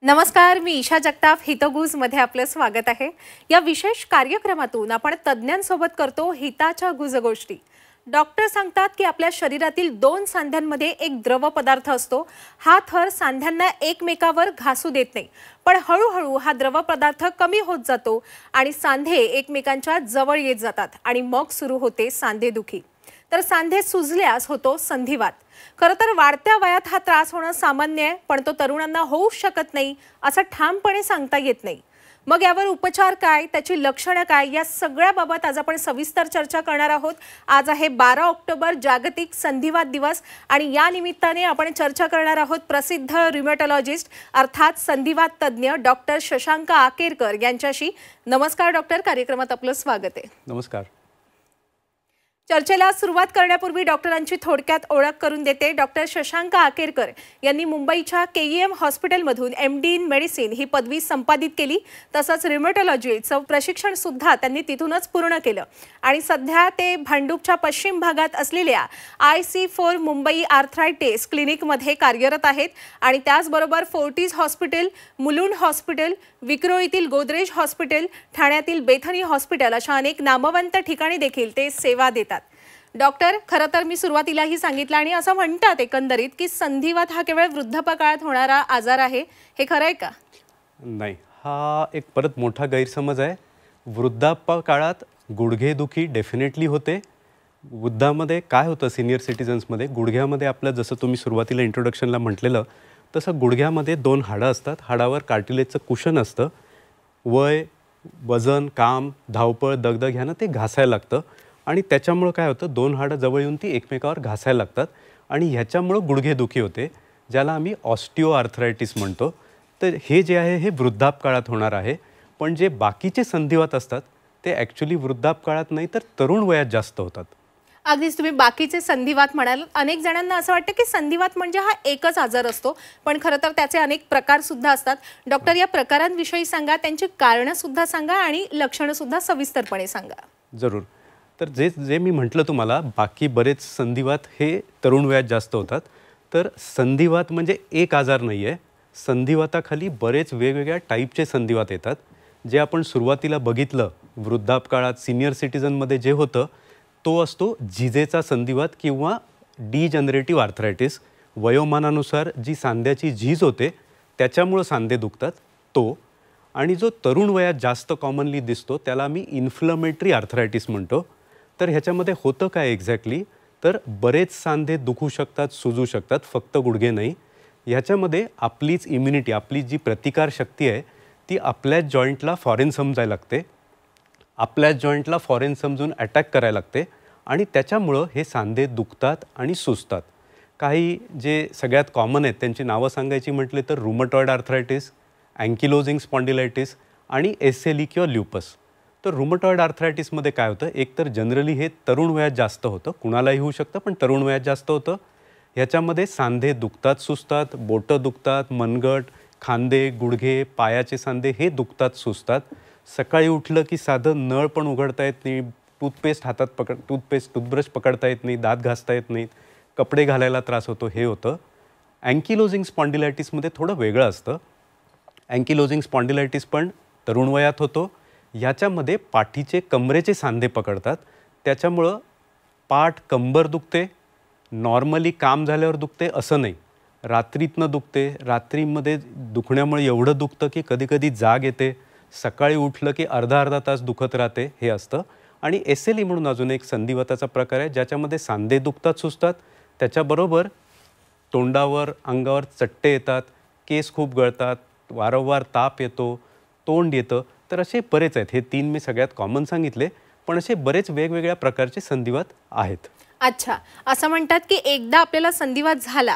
नमस्कार, मी ईशा जगताप हितगुजमध्ये आपलं स्वागत आहे। या विशेष कार्यक्रमातून आपण तज्ञांसोबत करतो हिताच्या गुजगोष्टी। डॉक्टर सांगतात की आपल्या शरीरातील दोन सांध्यांमध्ये एक द्रव पदार्थ असतो। हा थर सांध्यांना एकमेकावर घासू देत नाही, पण हळूहळू हा द्रव पदार्थ कमी होत जातो आणि सांधे एकमेकांच्या जवळ येत जातात आणि मग सुरू होते सांधेदुखी। तर सांधे सुजल्यास होतो संधिवात। खरं तर वाढत्या वयात हा त्रास होणं सामान्य आहे, पण तो तरुणांना होऊ शकत नाही असं ठामपणे सांगता येत नाही। मग यावर उपचार काय, त्याची लक्षणं काय, या सगळ्याबाबत आज आपण सविस्तर चर्चा करणार आहोत। आज आहे 12 ऑक्टोबर, जागतिक संधिवात दिवस, आणि या निमित्ताने आपण चर्चा करणार आहोत प्रसिद्ध र्युमॅटॉलॉजिस्ट अर्थात संधिवात तज्ञ डॉक्टर शशांक आकेरकर यांच्याशी। नमस्कार डॉक्टर, कार्यक्रमात आपलं स्वागत आहे। नमस्कार। चर्चेला सुरुवात करण्यापूर्वी डॉक्टरांची थोडक्यात ओळख करून देते। डॉक्टर शशांक आकेरकर यांनी मुंबईच्या केईएम हॉस्पिटलमधून MD इन मेडिसिन ही पदवी संपादित केली। तसंच र्युमॅटॉलॉजीचं प्रशिक्षण सुद्धा त्यांनी तिथूनच पूर्ण केलं आणि सध्या ते भांडूपच्या पश्चिम भागात असलेल्या IC4 मुंबई आर्थरायटिस क्लिनिकमध्ये कार्यरत आहेत आणि त्याचबरोबर फोर्टिस हॉस्पिटल, मुलुंड हॉस्पिटल, विक्रोळीतील गोदरेज हॉस्पिटल, ठाण्यातील बेथनी हॉस्पिटल अशा अनेक नामवंत ठिकाणी देखील ते सेवा देतात। डॉक्टर, खरं तर मी सुरुवातीलाही सांगितलं आणि असं म्हणतात एकंदरीत की संधिवात हा केवळ वृद्धापकाळात होणारा आजार आहे, हे खरं आहे का? नाही, हा एक परत मोठा गैरसमज आहे। वृद्धापकाळात गुडघेदुखी डेफिनेटली होते। वृद्धामध्ये काय होतं, सिनियर सिटीजन्समध्ये गुडघ्यामध्ये आपलं जसं तुम्ही सुरुवातीला इंट्रोडक्शनला म्हटलेलं तसं गुडघ्यामध्ये दोन हाडं असतात। हाडावर कार्टिलेजचं कुशन असतं। वय, वजन, काम, धावपळ, दगदग ह्यानं ते घासायला लागतं आणि त्याच्यामुळं काय होतं, दोन हाडं जवळ येऊन ती एकमेकावर घासायला लागतात आणि ह्याच्यामुळं गुडघेदुखी होते, ज्याला आम्ही ऑस्टिओआर्थरायटिस म्हणतो। तर हे जे आहे हे वृद्धापकाळात होणार आहे, पण जे बाकीचे संधिवात असतात ते ॲक्च्युली वृद्धापकाळात नाही तर तरुण वयात जास्त होतात। अगदीच तुम्ही बाकीचे संधिवात म्हणाल। अनेक जणांना असं वाटतं की संधिवात म्हणजे हा एकच आजार असतो, पण खरं तर त्याचे अनेक प्रकार सुद्धा असतात। डॉक्टर, या प्रकारांविषयी सांगा, त्यांची कारणं सुद्धा सांगा आणि लक्षणं सुद्धा सविस्तरपणे सांगा। जरूर। तर जे मी म्हटलं तुम्हाला, बाकी बरेच संधिवात हे तरुण वयात जास्त होतात। तर संधिवात म्हणजे एक आजार नाही आहे। संधिवाताखाली बरेच वेगवेगळ्या टाईपचे संधिवात येतात। जे आपण सुरुवातीला बघितलं वृद्धापकाळात सिनियर सिटीजनमध्ये जे होतं तो असतो जिजेचा संधिवात किंवा डिजनरेटिव्ह आर्थरायटिस। वयोमानानुसार जी सांध्याची झीज होते त्याच्यामुळं सांधे दुखतात तो। आणि जो तरुण वयात जास्त कॉमनली दिसतो त्याला मी इन्फ्लमेटरी आर्थरायटिस म्हणतो। तर ह्याच्यामध्ये होतं काय एक्झॅक्टली, तर बरेच सांधे दुखू शकतात, सुजू शकतात, फक्त गुडघे नाही। ह्याच्यामध्ये आपलीच इम्युनिटी, आपली जी प्रतिकारशक्ती आहे ती आपल्याच जॉईंटला फॉरेन समजायला लागते, आपल्याच जॉईंटला फॉरेन समजून अटॅक करायला लागते आणि त्याच्यामुळं हे सांधे दुखतात आणि सुजतात। काही जे सगळ्यात कॉमन आहेत त्यांची नावं सांगायची म्हटले तर रुमटॉइड आर्थरायटिस, अँकिलोजिंग स्पॉन्डिलायटिस आणि SLE किंवा ल्युपस। तर रुमटॉइड आर्थरायटिसमध्ये काय होतं, एकतर जनरली हे तरुण वयात जास्त होतं, कुणालाही होऊ शकतं पण तरुण वयात जास्त होतं। ह्याच्यामध्ये सांधे दुखतात, सुजतात, बोटं दुखतात, मनगट, खांदे, गुडघे, पायाचे सांधे हे दुखतात, सुजतात। सकाळी उठलं की साधं नळ पण उघडता येत नाही, टूथब्रश पकडता येत नाही, दात घासता येत नाहीत, कपडे घालायला त्रास होतो, हे होतं। अँकिलोजिंग स्पॉन्डिलायटिसमध्ये थोडं वेगळं असतं। अँकिलोजिंग स्पॉन्डिलायटिस पण तरुण वयात होतो। ह्याच्यामध्ये पाठीचे कमरेचे सांधे पकडतात, त्याच्यामुळं पाठ कंबर दुखते। नॉर्मली काम झाल्यावर दुखते असं नाही, रात्रीतनं दुखते। रात्रीमध्ये दुखण्यामुळे एवढं दुखतं की कधीकधी जाग येते, सकाळी उठलं की अर्धा तास दुखत राहते, हे असतं। आणि SLE म्हणून अजून एक संधिवाताचा प्रकार आहे ज्याच्यामध्ये सांधे दुखतात, सुजतात, त्याच्याबरोबर तोंडावर, अंगावर चट्टे येतात, केस खूप गळतात, वारंवार ताप येतो, तोंड येतं। तर असे बरेच आहेत, हे 3 मी सगळ्यात कॉमन सांगितले, पण असे बरेच वेगवेगळ्या प्रकारचे संधिवात आहेत। अच्छा, असं म्हणतात की एकदा आपल्याला संधिवात झाला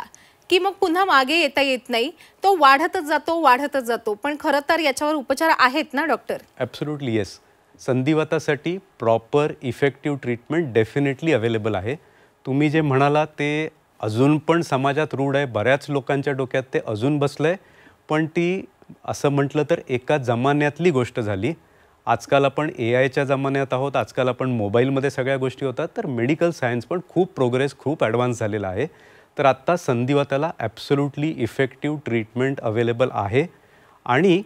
की मग पुन्हा मागे येता येत नाही, तो वाढतच जातो, पण खरं तर याच्यावर उपचार आहेत ना डॉक्टर? Absolutely yes. संधिवातासाठी proper effective treatment definitely available आहे। तुम्ही जे म्हणाला ते अजून पण समाजात रूढ आहे, बऱ्याच लोकांच्या डोक्यात ते अजून बसलं आहे, पण ती असं म्हटलं तर एका जमान्यातली गोष्ट झाली। आजकाल आपण AIच्या जमान्यात आहोत, आजकाल आपण मोबाईलमध्ये सगळ्या गोष्टी होतात, तर मेडिकल सायन्स पण खूप प्रोग्रेस, खूप ॲडव्हान्स झालेला आहे। तर आत्ता संधिवाताला ॲब्सोल्युटली इफेक्टिव्ह ट्रीटमेंट अवेलेबल आहे आणि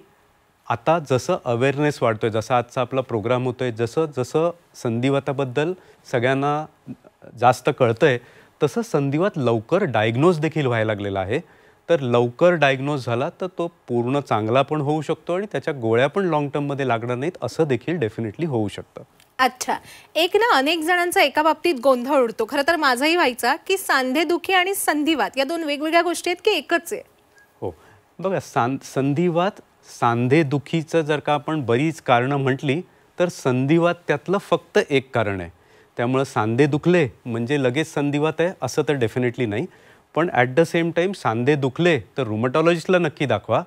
आता जसं अवेअरनेस वाढतोय, जसा आजचा आपला प्रोग्राम होतोय, जसं जसं संधिवाताबद्दल सगळ्यांना जास्त कळतंय, तसं संधिवात लवकर डायग्नोज देखील व्हायला लागलेला आहे. तर लवकर डायग्नोज झाला तर तो पूर्ण चांगला पण होऊ शकतो आणि त्याच्या गोळ्या पण लॉंग टर्ममध्ये लागणार नाहीत, असं देखील डेफिनेटली होऊ शकतं. अच्छा, एक ना अनेक जणांचा एका बाबतीत गोंधळ उडतो. खरं तर माझाही व्हायचा की सांधेदुखी आणि संधिवात या दोन वेगवेगळ्या गोष्टी आहेत की एकच आहे? हो, बघा, संधिवात, सांधेदुखीचं जर का आपण बरीच कारणं म्हटली तर संधिवात त्यातलं फक्त एक कारण आहे. त्यामुळं सांधे दुखले म्हणजे लगेच संधिवात आहे असं तर डेफिनेटली नाही. पण ॲट द सेम टाईम सांधे दुखले तर रुमॅटॉलॉजिस्टला नक्की दाखवा,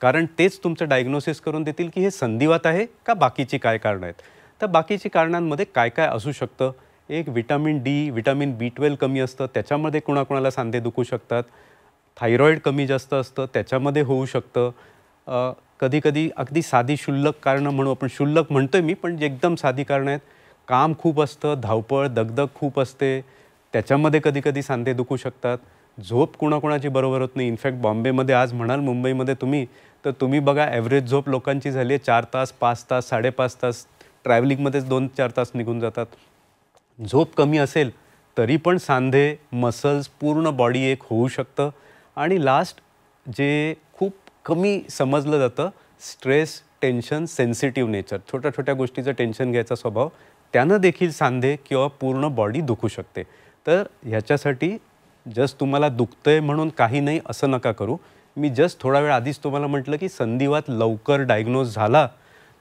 कारण तेच तुमचं डायग्नोसिस करून देतील की हे संधिवात आहे का बाकीची काय कारणं आहेत. तर बाकीची कारणांमध्ये काय काय असू शकतं, एक विटॅमिन डी, विटॅमिन B12 कमी असतं, त्याच्यामध्ये कुणाकुणाला सांधे दुखू शकतात. थायरॉईड कमी जास्त असतं, त्याच्यामध्ये होऊ शकतं. कधीकधी अगदी साधी क्षुल्लक कारणं म्हणू आपण, क्षुल्लक म्हणतोय मी, पण जे एकदम साधी कारणं आहेत, काम खूप असतं, धावपळ, दगदग खूप असते, त्याच्यामध्ये कधीकधी सांधे दुखू शकतात. झोप कुणाकुणाची बरोबर होत नाही. इनफॅक्ट बॉम्बेमध्ये आज म्हणाल, मुंबईमध्ये तर तुम्ही बघा, ॲव्हरेज झोप लोकांची झाली आहे 4 तास, 5 तास, 5.5 तास. ट्रॅव्हलिंगमध्येच 2-4 तास निघून जातात. झोप कमी असेल तरी पण सांधे, मसल्स, पूर्ण बॉडी एक होऊ शकतं. आणि लास्ट, जे खूप कमी समजलं जातं, स्ट्रेस, टेन्शन, सेन्सिटिव्ह नेचर, छोट्या छोट्या गोष्टीचं टेन्शन घ्यायचा स्वभाव, त्यानं देखील सांधे किंवा पूर्ण बॉडी दुखू शकते. तर ह्याच्यासाठी जस्ट तुम्हाला दुखतंय म्हणून काही नाही असं नका करू. मी जस्ट थोडा वेळ आधीच तुम्हाला म्हटलं की संधिवात लवकर डायग्नोज झाला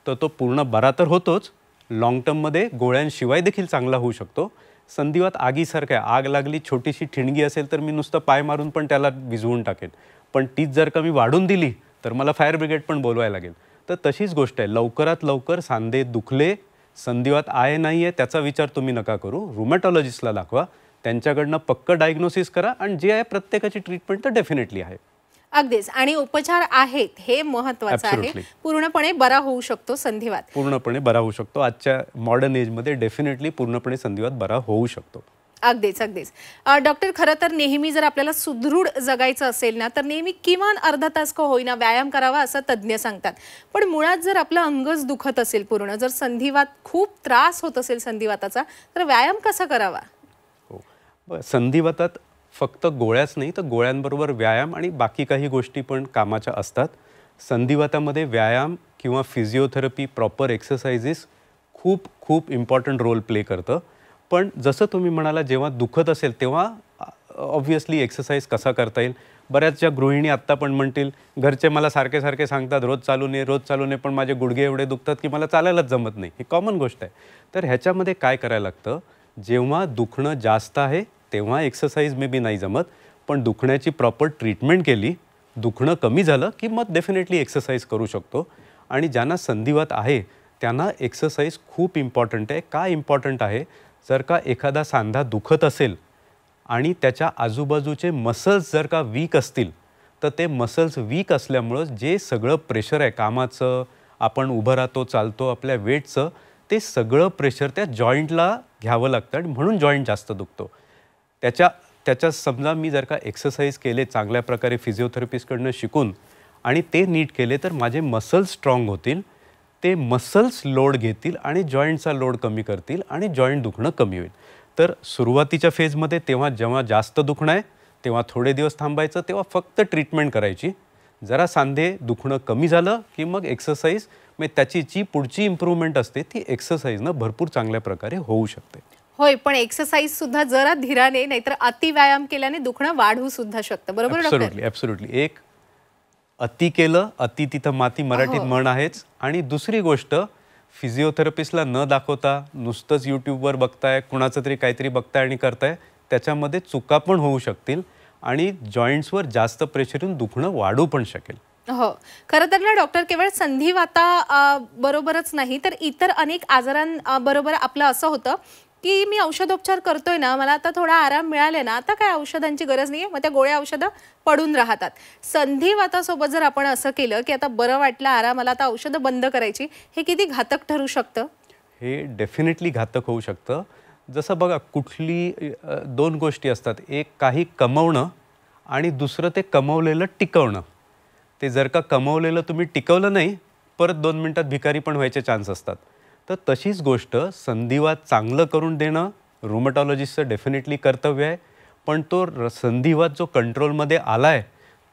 तर तो पूर्ण बरा तर होतोच, लाँग टर्ममध्ये गोळ्यांशिवाय देखील चांगला होऊ शकतो. संधिवात आगीसारखं आहे. आग लागली, छोटीशी ठिणगी असेल तर मी नुसतं पाय मारून पण त्याला विझवून टाकेन, पण तीच जर का मी वाढून दिली तर मला फायर ब्रिगेड पण बोलवायला लागेल. तर तशीच गोष्ट आहे, लवकरात लवकर सांधे दुखले, संधिवात आहे नाही आहे त्याचा विचार तुम्ही नका करू. रुमॅटॉलॉजिस्टला दाखवा, त्यांच्याकडनं पक्कं डायग्नोसिस करा, आणि जे आहे प्रत्येकाची ट्रीटमेंट तर डेफिनेटली आहे. अगदीच, आणि उपचार आहेत हे महत्त्वाचं आहे. Absolutely. पूर्णपणे बरा होऊ शकतो संधिवात. पूर्णपणे बरा होऊ शकतो. आजच्या मॉडर्न एजमध्ये डेफिनेटली पूर्णपणे संधिवात बरा होऊ शकतो. अगदीच अगदीच. डॉक्टर, खरं तर नेहमी जर आपल्याला सुदृढ जगायचं असेल ना, तर नेहमी किमान अर्धा तास का होईना व्यायाम करावा असं तज्ज्ञ सांगतात. पण मुळात जर आपलं अंगच दुखत असेल पूर्ण, जर संधिवात खूप त्रास होत असेल संधिवाताचा, तर व्यायाम कसा करावा? हो, संधिवातात फक्त गोळ्याच नाही तर गोळ्यांबरोबर व्यायाम आणि बाकी काही गोष्टी पण कामाच्या असतात. संधिवातामध्ये व्यायाम किंवा फिजिओथेरपी, प्रॉपर एक्सरसाइजेस खूप खूप इम्पॉर्टंट रोल प्ले करतं. पण जसं तुम्ही म्हणाला, जेव्हा दुखत असेल तेव्हा ऑब्व्हियसली एक्सरसाइज कसा करता येईल. बऱ्याचशा गृहिणी आत्ता पण म्हणतील, घरचे मला सारखे सारखे सांगतात रोज चालू नये, रोज चालू नये, पण माझे गुडघे एवढे दुखतात की मला चालायलाच जमत नाही. ही कॉमन गोष्ट आहे. तर ह्याच्यामध्ये काय करायला लागतं, जेव्हा दुखणं जास्त आहे तेव्हा एक्सरसाइज मे बी नाही जमत, पण दुखण्याची प्रॉपर ट्रीटमेंट केली, दुखणं कमी झालं की मग डेफिनेटली एक्सरसाइज करू शकतो. आणि ज्यांना संधिवात आहे त्यांना एक्सरसाइज खूप इम्पॉर्टंट आहे. का इम्पॉर्टंट आहे, जर का एखादा सांधा दुखत असेल आणि त्याच्या आजूबाजूचे मसल्स जर का वीक असतील, तर ते मसल्स वीक असल्यामुळं जे सगळं प्रेशर आहे कामाचं, आपण उभं राहतो, चालतो, आपल्या वेटचं, ते सगळं प्रेशर त्या जॉईंटला घ्यावं लागतं आणि म्हणून जॉईंट जास्त दुखतो. त्याच्या समजा मी जर का एक्सरसाइज केले चांगल्या प्रकारे फिजिओथेरपिस्टकडनं शिकून आणि ते नीट केले तर माझे मसल्स स्ट्रॉंग होतील, ते मसल्स लोड घेतील आणि जॉईंटचा लोड कमी करतील आणि जॉईंट दुखणं कमी होईल. तर सुरुवातीच्या फेजमध्ये जेव्हा जास्त दुखणं आहे तेव्हा थोडे दिवस थांबायचं, तेव्हा फक्त ट्रीटमेंट करायची. जरा सांधे दुखणं कमी झालं की मग एक्सरसाइज, म्हणजे त्याची जी पुढची इम्प्रूव्हमेंट असते ती एक्सरसाइजनं भरपूर चांगल्या प्रकारे होऊ शकते. होय, पण एक्सरसाइज सुद्धा जरा धीराने, नाहीतर अति व्यायाम केल्याने दुखणं वाढू सुद्धा शकतं. बरोबर डॉक्टर? ॲब्सोल्युटली. एक, अति केलं अति तिथं माती, मराठीत म्हण आहेच. आणि दुसरी गोष्ट, फिजिओथेरपिस्टला न दाखवता नुसतंच यूट्यूबवर बघताय, कुणाचं तरी काहीतरी बघताय आणि करताय, त्याच्यामध्ये चुका पण होऊ शकतील आणि जॉईंट्सवर जास्त प्रेशर येऊन दुखणं वाढू पण शकेल. हो, खरं तर ना डॉक्टर, केवळ संधिवाता बरोबरच नाही तर इतर अनेक आजारांबरोबर आपलं असं होतं की मी औषधोपचार करतोय ना, मला आता थोडा आराम मिळाले ना, आता काय औषधांची गरज नाहीये, मग त्या गोळ्या औषधं पडून राहतात. संधिवातासोबत जर आपण असं केलं की आता बरं वाटलं, आराम आला, आता औषधं बंद करायची, हे किती घातक ठरू शकतं? हे डेफिनेटली घातक होऊ शकतं. जसं बघा, कुठली दोन गोष्टी असतात, एक काही कमवणं आणि दुसरं ते कमवलेलं टिकवणं. ते जर का कमवलेलं तुम्ही टिकवलं नाही, परत 2 मिनिटात भिकारी पण व्हायचे चान्स असतात. तर तशीच गोष्ट संधिवात चांगलं करून देणं रुमॅटॉलॉजिस्टचं डेफिनेटली कर्तव्य आहे. पण तो संधिवात जो कंट्रोलमध्ये आला आहे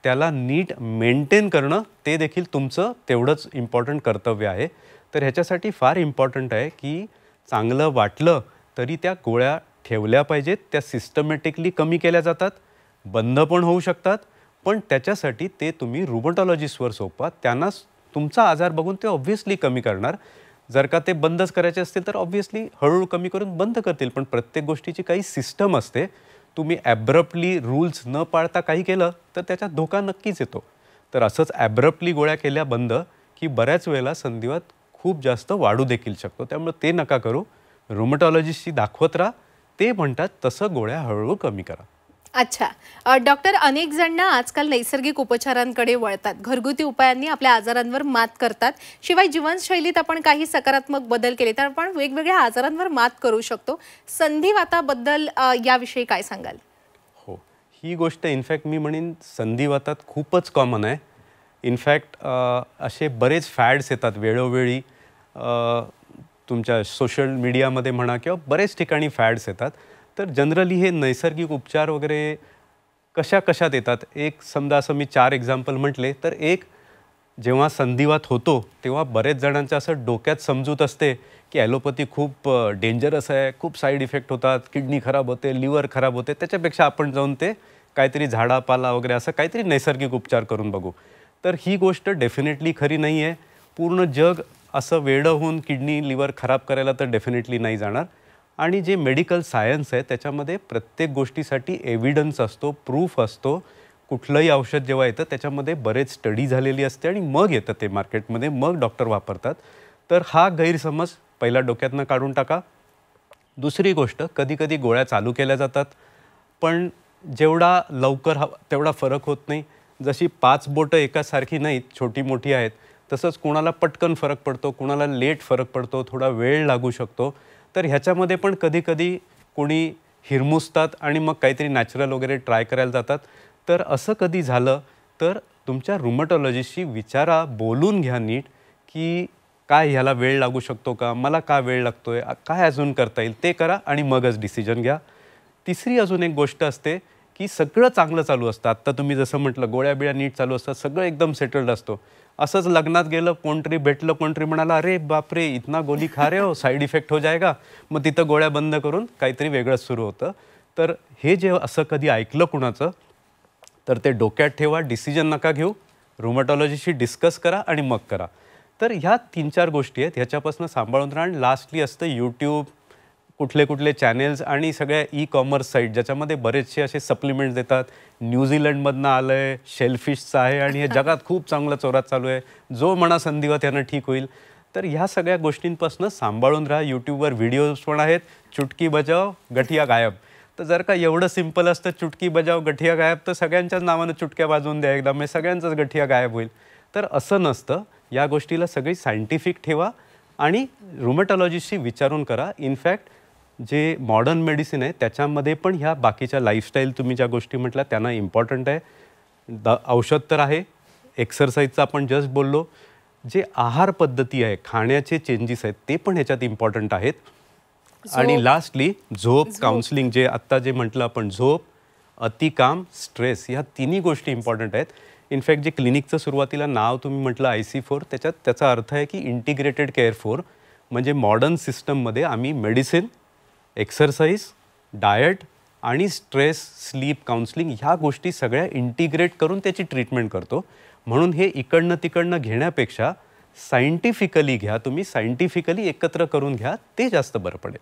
त्याला नीट मेंटेन करणं ते देखील तुमचं तेवढंच इम्पॉर्टंट कर्तव्य आहे. तर ह्याच्यासाठी फार इम्पॉर्टंट आहे की चांगलं वाटलं तरी त्या गोळ्या ठेवल्या पाहिजेत. त्या सिस्टमॅटिकली कमी केल्या जातात, बंद पण होऊ शकतात, पण त्याच्यासाठी ते तुम्ही रुमॅटॉलॉजिस्टवर सोपवा. त्यांनाच तुमचा आजार बघून ते ऑब्व्हियसली कमी करणार. जर का ते बंदच करायचे असतील तर ऑब्व्हियसली हळूहळू कमी करून बंद करतील. पण प्रत्येक गोष्टीची काही सिस्टम असते. तुम्ही ॲब्रप्टली रूल्स न पाळता काही केलं तर त्याच्यात धोका नक्कीच येतो. तर असंच ॲब्रप्टली गोळ्या केल्या बंद की बऱ्याच वेळेला संधिवात खूप जास्त वाढू देखील शकतो. त्यामुळे ते नका करू. रुमॅटॉलॉजिस्टशी दाखवत राहा. ते म्हणतात तसं गोळ्या हळूहळू कमी करा. अच्छा. डॉक्टर, अनेक जण ना आजकाल नैसर्गिक उपचारांकडे वळतात, घरगुती उपायांनी आपल्या आजारांवर मात करतात. शिवाय जीवनशैलीत आपण काही सकारात्मक बदल केले तर आपण वेगवेगळ्या आजारांवर मात करू शकतो. संधिवाताबद्दल याविषयी काय सांगाल? हो, ही गोष्ट इनफॅक्ट मी म्हणेन संधिवातात खूपच कॉमन आहे. इनफॅक्ट असे बरेच फॅड्स येतात वेळोवेळी, तुमच्या सोशल मीडियामध्ये म्हणा किंवा बरेच ठिकाणी फॅड्स येतात. तर जनरली हे नैसर्गिक उपचार वगैरे कशात येतात? एक समजा असं मी 4 एक्झाम्पल म्हटले तर एक, जेव्हा संधिवात होतो तेव्हा बरेच जणांच्या असं डोक्यात समजूत असते की ॲलोपॅथी खूप डेंजरस आहे, खूप साईड इफेक्ट होतात, किडनी खराब होते, लिव्हर खराब होते. त्याच्यापेक्षा आपण जाऊन ते काहीतरी झाडापाला वगैरे असं काहीतरी नैसर्गिक उपचार करून बघू. तर ही गोष्ट डेफिनेटली खरी नाही आहे. पूर्ण जग असं वेडं होऊन किडनी लिव्हर खराब करायला तर डेफिनेटली नाही जाणार. आणि जे मेडिकल सायन्स आहे त्याच्यामध्ये प्रत्येक गोष्टीसाठी एव्हिडन्स असतो, प्रूफ असतो. कुठलंही औषध जेव्हा येतं त्याच्यामध्ये बरेच स्टडी झालेली असते आणि मग येतं ते मार्केटमध्ये, मग डॉक्टर वापरतात. तर हा गैरसमज पहिला डोक्यातनं काढून टाका. दुसरी गोष्ट, कधी गोळ्या चालू केल्या जातात पण जेवढा लवकर हवा तेवढा फरक होत नाही. जशी 5 बोटं एकासारखी नाहीत, छोटी मोठी आहेत, तसंच कोणाला पटकन फरक पडतो, कोणाला लेट फरक पडतो, थोडा वेळ लागू शकतो. तर ह्याच्यामध्ये पण कधी कोणी हिरमुसतात आणि मग काहीतरी नॅचरल वगैरे ट्राय करायला जातात. तर असं कधी झालं तर तुमच्या रुमॅटॉलॉजिस्टशी विचारा, बोलून घ्या नीट की काय ह्याला वेळ लागू शकतो का, मला का वेळ लागतोय, काय अजून करता येईल ते करा आणि मगच डिसिजन घ्या. तिसरी अजून एक गोष्ट असते की सगळं चांगलं चालू असतं. आत्ता तुम्ही जसं म्हटलं गोळ्या बिळ्या नीट चालू असतात, सगळं एकदम सेटल्ड असतो. असंच लग्नात गेलं, कोणतरी भेटलं, कोणतरी म्हणाला अरे बापरे इतना गोली खा रहे हो, साईड इफेक्ट हो जाएगा, मग तिथं गोळ्या बंद करून काहीतरी वेगळंच सुरू होतं. तर हे जे असं कधी ऐकलं कुणाचं तर ते डोक्यात ठेवा, डिसिजन नका घेऊ, रुमॅटॉलॉजिस्टशी डिस्कस करा आणि मग करा. तर ह्या 3-4 गोष्टी आहेत, ह्याच्यापासून सांभाळून राहा. आणि लास्टली असतं यूट्यूब, कुठले चॅनेल्स आणि सगळ्या ई-कॉमर्स साईट ज्याच्यामध्ये बरेचसे असे सप्लिमेंट्स देतात. न्यूझीलंडमधनं आलं आहे, शेलफिशचं आहे आणि हे जगात खूप चांगलं चोरात चालू आहे, जो म्हणा संधिवात यानं ठीक होईल. तर ह्या सगळ्या गोष्टींपासून सांभाळून राहा. यूट्यूबवर व्हिडिओज पण आहेत, चुटकी बजाव गठिया गायब. तर जर का एवढं सिम्पल असतं चुटकी बजाव गठिया गायब तर सगळ्यांच्याच नावानं चुटक्या वाजवून द्या एकदा, मग सगळ्यांचंच गठिया गायब होईल. तर असं नसतं. या गोष्टीला सगळी सायंटिफिक ठेवा आणि रुमॅटॉलॉजिस्टशी विचारून करा. इनफॅक्ट जे मॉडर्न मेडिसिन आहे त्याच्यामध्ये पण ह्या बाकीच्या लाईफस्टाईल तुम्ही ज्या गोष्टी म्हटल्या त्यांना इम्पॉर्टंट आहे. औषध तर आहे, एक्सरसाइजचं आपण जस्ट बोललो, जे आहार पद्धती आहे, खाण्याचे चेंजेस आहेत ते पण ह्याच्यात इम्पॉर्टंट आहेत. आणि लास्टली झोप, काउन्सिलिंग, जे आत्ता जे म्हटलं आपण, झोप, अतिकाम, स्ट्रेस, ह्या तिन्ही गोष्टी इम्पॉर्टंट आहेत. इनफॅक्ट जे क्लिनिकचं सुरुवातीला नाव तुम्ही म्हटलं IC4, त्याचा अर्थ आहे की इंटिग्रेटेड केअर फोर. म्हणजे मॉडर्न सिस्टममध्ये आम्ही मेडिसिन, एक्सरसाइज, डायट आणि स्ट्रेस, स्लीप, काउन्सिलिंग ह्या गोष्टी सगळ्या इंटिग्रेट करून त्याची ट्रीटमेंट करतो. म्हणून हे इकडनं तिकडनं घेण्यापेक्षा सायंटिफिकली घ्या, तुम्ही सायंटिफिकली एकत्र करून घ्या, ते जास्त बरं पडेल.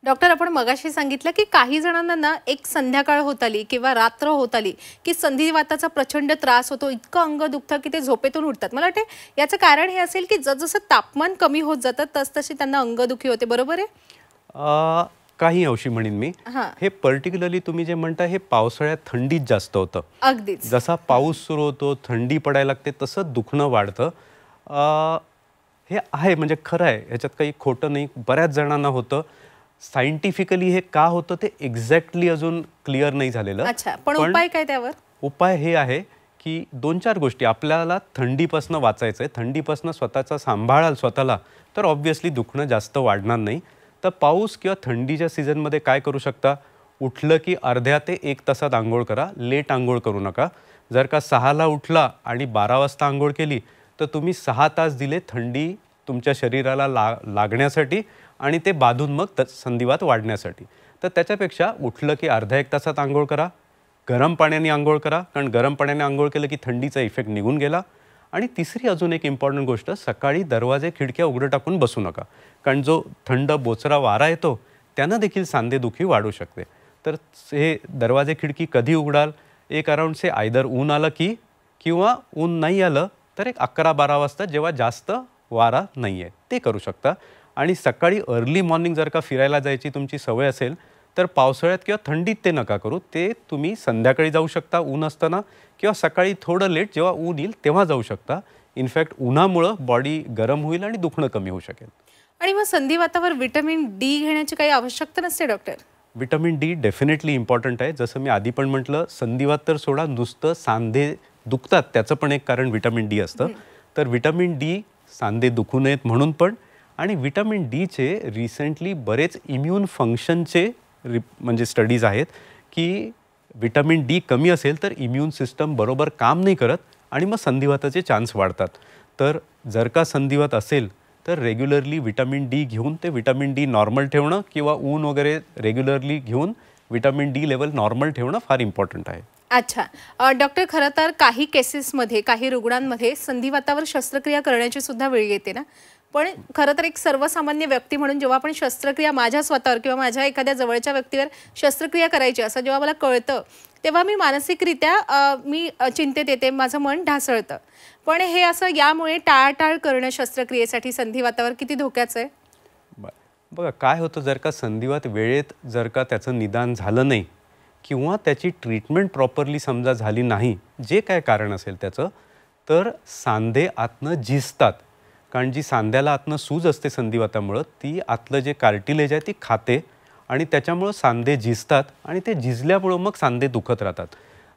डॉक्टर, आपण मगाशी सांगितलं की काही जणांना ना एक संध्याकाळ होत आली किंवा रात्र होत आली की संधिवाताचा प्रचंड त्रास होतो, इतकं अंग दुखतं की ते झोपेतून उठतात. मला वाटते याचं कारण हे असेल की जसं तापमान कमी होत जातं तसतशी त्यांना अंगदुखी होते, बरोबर आहे? काही अंशी म्हणेन मी. हे पर्टिक्युलरली तुम्ही जे म्हणता हे पावसाळ्यात थंडीत जास्त होतं. अगदीच. जसा पाऊस सुरू होतो, थंडी पडायला लागते, तसं दुखणं वाढतं. हे आहे, म्हणजे खरं आहे, ह्याच्यात काही खोटं नाही. बऱ्याच जणांना होतं. सायंटिफिकली हे का होतं ते एक्झॅक्टली अजून क्लिअर नाही झालेलं. अच्छा, पण उपाय काय त्यावर? उपाय हे आहे की 2-4 गोष्टी आपल्याला थंडीपासून वाचायचं आहे, थंडीपासून स्वतःचा सांभाळाल स्वतःला, तर ऑब्व्हियसली दुखणं जास्त वाढणार नाही. तर पाऊस किंवा थंडीच्या सीझनमध्ये काय करू शकता, उठलं की अर्ध्या ते 1 तासात आंघोळ करा, लेट आंघोळ करू नका. जर का 6ला उठला आणि 12 वाजता आंघोळ केली तर तुम्ही 6 तास दिले थंडी तुमच्या शरीराला लागण्यासाठी आणि ते बाधून मग संधिवात वाढण्यासाठी. तर त्याच्यापेक्षा उठलं की अर्ध्या 1 तासात आंघोळ करा, गरम पाण्याने आंघोळ करा, कारण गरम पाण्याने आंघोळ केलं की थंडीचा इफेक्ट निघून गेला. आणि तिसरी अजून एक इम्पॉर्टंट गोष्ट, सकाळी दरवाजे खिडक्या उघडं टाकून बसू नका, कारण जो थंड बोचरा वारा येतो त्यानं देखील सांधेदुखी वाढू शकते. तर हे दरवाजे खिडकी कधी उघडाल, एक अराउंड से आयदर ऊन आलं की किंवा ऊन नाही आलं तर एक 11-12 वाजता जेव्हा जास्त वारा नाही आहे ते करू शकता. आणि सकाळी अर्ली मॉर्निंग जर का फिरायला जायची तुमची सवय असेल तर पावसाळ्यात किंवा थंडीत ते नका करू, ते तुम्ही संध्याकाळी जाऊ शकता ऊन असताना, किंवा सकाळी थोडं लेट जेव्हा ऊन येईल तेव्हा जाऊ शकता. इनफॅक्ट उन्हामुळं बॉडी गरम होईल आणि दुखणं कमी होऊ शकेल. आणि मग संधिवातावर व्हिटॅमिन डी घेण्याची काही आवश्यकता नसते doctor? Vitamin D definitely important आहे. जसं मी आधी पण म्हटलं, संधिवात तर सोडा, नुसतं सांधे दुखतात त्याचं पण एक कारण व्हिटॅमिन डी असतं. तर व्हिटॅमिन डी सांधे दुखू नयेत म्हणून पण, आणि व्हिटॅमिन डीचे रिसेंटली बरेच इम्युन फंक्शनचे म्हणजे स्टडीज आहेत की व्हिटॅमिन डी कमी असेल तर इम्युन सिस्टम बरोबर काम नाही करत आणि मग संधिवाताचे चान्स वाढतात. तर जर का संधिवात असेल तर रेग्युलरली व्हिटॅमिन डी घेऊन ते व्हिटॅमिन डी नॉर्मल ठेवणं, किंवा ऊन वगैरे रेग्युलरली घेऊन व्हिटॅमिन डी लेवल नॉर्मल ठेवणं फार इम्पॉर्टंट आहे. अच्छा डॉक्टर, खरं तर काही केसेसमध्ये, काही रुग्णांमध्ये संधिवातावर शस्त्रक्रिया करण्याची सुद्धा वेळ येते ना, पण खरं तर एक सर्वसामान्य व्यक्ती म्हणून जेव्हा आपण शस्त्रक्रिया माझ्या स्वतःवर किंवा माझ्या एखाद्या जवळच्या व्यक्तीवर शस्त्रक्रिया करायची असं जेव्हा मला कळतं तेव्हा मी मानसिकरित्या मी चिंतेत येते, माझं मन ढासळतं. पण हे असं यामुळे टाळाटाळ करणं शस्त्रक्रियेसाठी संधिवातावर किती धोक्याचं आहे? बघा काय होतं, जर का संधिवात वेळेत जर का त्याचं निदान झालं नाही किंवा त्याची ट्रीटमेंट प्रॉपरली समजा झाली नाही, जे काय कारण असेल त्याचं, तर सांधे आतनं झिजतात. कारण जी सांध्याला आतनं सूज असते संधिवातामुळं, ती आतलं जे कार्टिलेज आहे ती खाते आणि त्याच्यामुळं सांधे झिजतात आणि ते झिजल्यामुळं मग सांधे दुखत राहतात.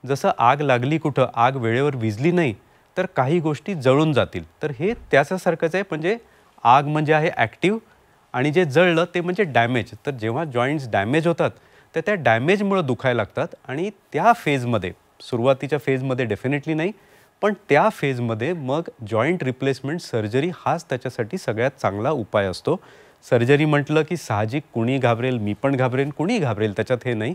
जसं आग लागली कुठं, आग वेळेवर विझली नाही तर काही गोष्टी जळून जातील. तर हे त्याच्यासारखंच आहे, म्हणजे आग म्हणजे आहे ॲक्टिव्ह आणि जे जळलं ते म्हणजे डॅमेज. तर जेव्हा जॉईंट्स डॅमेज होतात तर त्या डॅमेजमुळं दुखायला लागतात आणि त्या फेजमध्ये, सुरुवातीच्या फेजमध्ये डेफिनेटली नाही, पण त्या फेजमध्ये मग जॉईंट रिप्लेसमेंट सर्जरी हाच त्याच्यासाठी सगळ्यात चांगला उपाय असतो. सर्जरी म्हटलं की साहजिक कुणी घाबरेल, मी पण घाबरेन, कुणी घाबरेल, त्याच्यात हे नाही.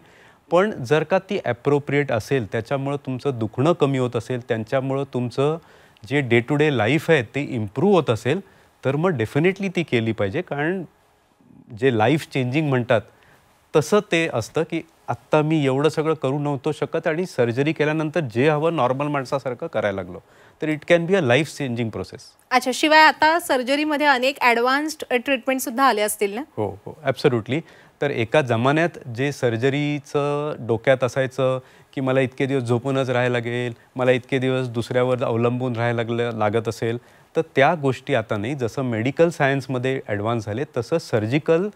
पण जर का ती ॲप्रोप्रिएट असेल, त्याच्यामुळं तुमचं दुखणं कमी होत असेल, त्यांच्यामुळं तुमचं जे डे टू डे लाईफ आहे ते इम्प्रूव्ह होत असेल, तर मग डेफिनेटली ती केली पाहिजे. कारण जे लाईफ चेंजिंग म्हणतात तसं ते असतं की आत्ता मी एवढं सगळं करू नव्हतो शकत आणि सर्जरी केल्यानंतर जे हवं नॉर्मल माणसासारखं करायला लागलो, तर it can be a life changing process. अच्छा, शिवाय आता सर्जरीमध्ये अनेक ॲडव्हान्स्ड ट्रीटमेंट सुद्धा आले असतील ना? हो हो, ॲब्सोल्युटली. तर एका जमान्यात जे सर्जरीचं डोक्यात असायचं की मला इतके दिवस झोपूनच राहायला लागेल, मला इतके दिवस दुसऱ्यावर अवलंबून राहायला लागत असेल, तर त्या गोष्टी आता नाही. जसं मेडिकल सायन्समध्ये ॲडव्हान्स झाले तसं सर्जिकल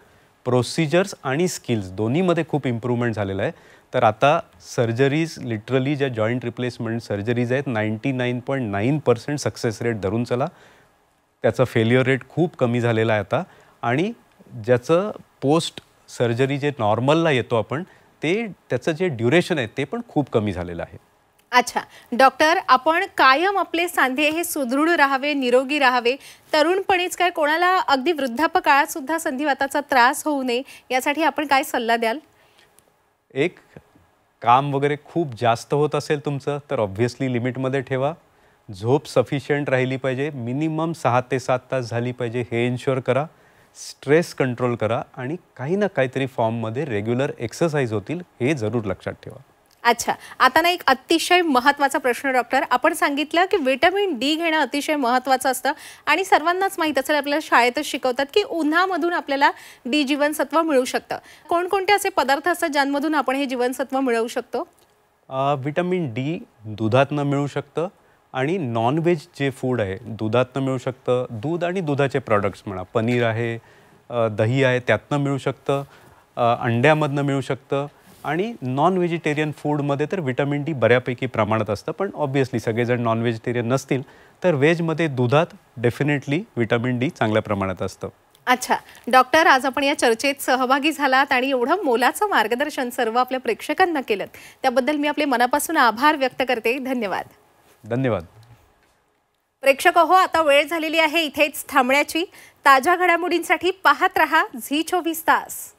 प्रोसिजर्स आणि स्किल्स दोन्हीमध्ये खूप इम्प्रूव्हमेंट झालेलं आहे. तर आता सर्जरीज लिटरली ज्या जॉईंट रिप्लेसमेंट सर्जरीज आहेत 99.9% सक्सेस रेट धरून चला, त्याचं फेल्युअर रेट खूप कमी झालेला आहे आता. आणि ज्याचं पोस्ट सर्जरी जे नॉर्मलला येतो आपण, ते त्याचं जे ड्युरेशन आहे ते पण खूप कमी झालेलं आहे. अच्छा डॉक्टर, आपण कायम आपले सांधे हे सुदृढ राहावे, निरोगी राहावे, तरुणपणीच काय कोणाला अगदी वृद्धापकाळात सुद्धा संधिवाताचा त्रास होऊ नये यासाठी आपण काय सल्ला द्याल? एक, काम वगैरे खूप जास्त होत असेल तुमचं तर ऑब्व्हियसली लिमिटमध्ये ठेवा. झोप सफिशियंट राहिली पाहिजे, मिनिमम 6 ते 7 तास झाली पाहिजे, हे इन्श्योर करा. स्ट्रेस कंट्रोल करा आणि काही ना काहीतरी फॉर्ममध्ये रेग्युलर एक्सरसाइज होतील, हे जरूर लक्षात ठेवा. अच्छा, आता ना एक अतिशय महत्त्वाचा प्रश्न डॉक्टर, आपण सांगितलं की व्हिटॅमिन डी घेणं अतिशय महत्त्वाचं असतं आणि सर्वांनाच माहीत असेल, आपल्याला शाळेतच शिकवतात की उन्हामधून आपल्याला डी जीवनसत्व मिळू शकतं. कोणकोणते असे पदार्थ असतात ज्यांमधून आपण हे जीवनसत्व मिळवू शकतो? व्हिटॅमिन डी दुधातनं मिळू शकतं आणि नॉनव्हेज जे फूड आहे दुधातनं मिळू शकतं. दूध आणि दुधाचे प्रॉडक्ट्स म्हणा, पनीर आहे, दही आहे, त्यातनं मिळू शकतं, अंड्यामधनं मिळू शकतं. आणि नॉन व्हेजिटेरियन फूडमध्ये तर व्हिटॅमिन डी बऱ्यापैकी प्रमाणात असतं, पण ऑब्व्हियसली सगळेजण नॉन व्हेजिटेरियन नसतील तर व्हेजमध्ये दुधात डेफिनेटली व्हिटॅमिन डी चांगल्या प्रमाणात असतं. अच्छा डॉक्टर, आज आपण या चर्चेत सहभागी झालात आणि एवढं मोलाचं मार्गदर्शन सर्व आपल्या प्रेक्षकांना केलं त्याबद्दल मी आपले मनापासून आभार व्यक्त करते. धन्यवाद. धन्यवाद. प्रेक्षक हो, आता वेळ झालेली आहे इथेच थांबण्याची. ताज्या घडामोडींसाठी पाहत रहा झी 24 तास.